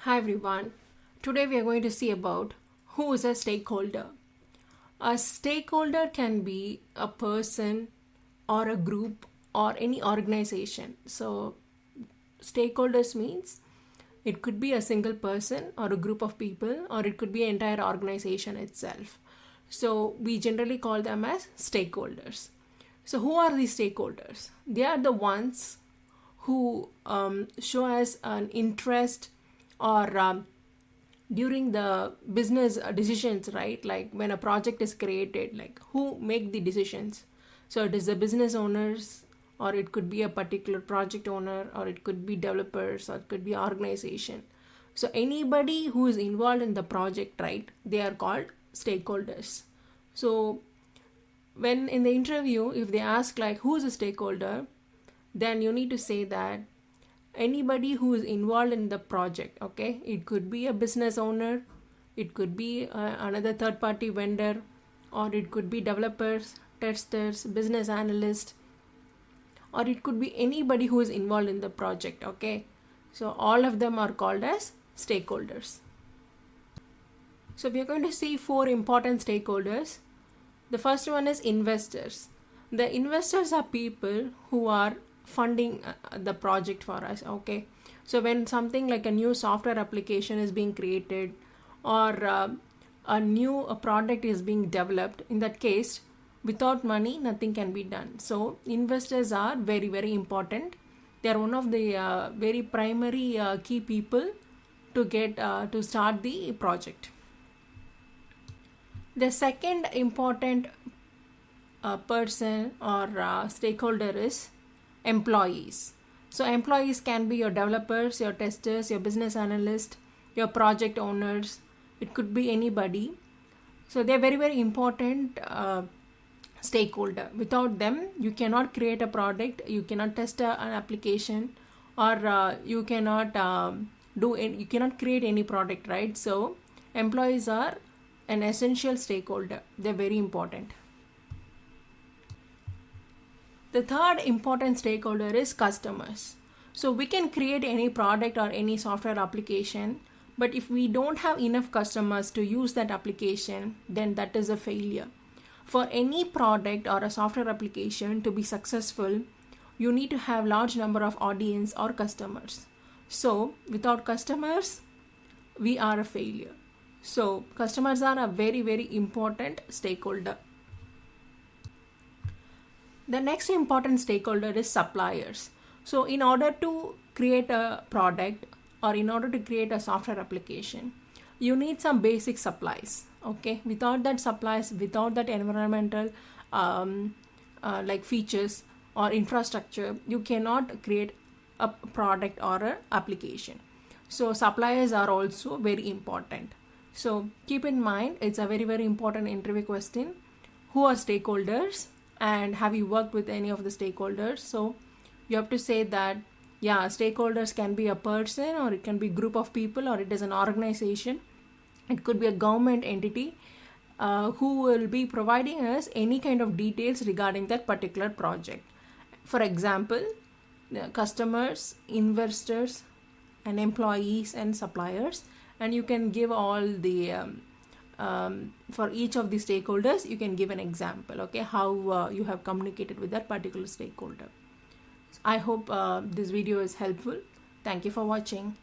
Hi everyone. Today we are going to see about who is a stakeholder. A stakeholder can be a person or a group or any organization. So stakeholders means it could be a single person or a group of people, or it could be an entire organization itself. So we generally call them as stakeholders. So who are these stakeholders? They are the ones who show us an interest or during the business decisions, right? Like when a project is created, like who make the decisions? So it is the business owners, or it could be a particular project owner, or it could be developers, or it could be organization. So anybody who is involved in the project, right, they are called stakeholders. So when in the interview, if they ask like who is a stakeholder, then you need to say that anybody who is involved in the project. Okay, it could be a business owner, it could be another third party vendor, or it could be developers, testers, business analysts, or it could be anybody who is involved in the project. Okay, so all of them are called as stakeholders. So we are going to see 4 important stakeholders. The first one is investors. The investors are people who are funding the project for us. Okay, so when something like a new software application is being created, or a new product is being developed, in that case, without money nothing can be done. So investors are very, very important. They are one of the very primary key people to get to start the project. The second important person or stakeholder is employees. So employees can be your developers, your testers, your business analyst, your project owners. It could be anybody. So they're very, very important stakeholder. Without them, you cannot create a product, you cannot test an application, or you cannot you cannot create any product, right? So employees are an essential stakeholder. They're very important. The third important stakeholder is customers. So we can create any product or any software application, but if we don't have enough customers to use that application, then that is a failure. For any product or a software application to be successful, you need to have large number of audience or customers. So without customers, we are a failure. So customers are a very, very important stakeholder. The next important stakeholder is suppliers. So in order to create a product, or in order to create a software application, you need some basic supplies. Okay, without that supplies, without that environmental like features or infrastructure, you cannot create a product or an application. So suppliers are also very important. So keep in mind, it's a very, very important interview question. Who are stakeholders, and have you worked with any of the stakeholders? So you have to say that, yeah, stakeholders can be a person, or it can be a group of people, or it is an organization. It could be a government entity who will be providing us any kind of details regarding that particular project. For example, customers, investors, and employees and suppliers. And you can give all the for each of the stakeholders, you can give an example, okay, how you have communicated with that particular stakeholder. I hope this video is helpful. Thank you for watching.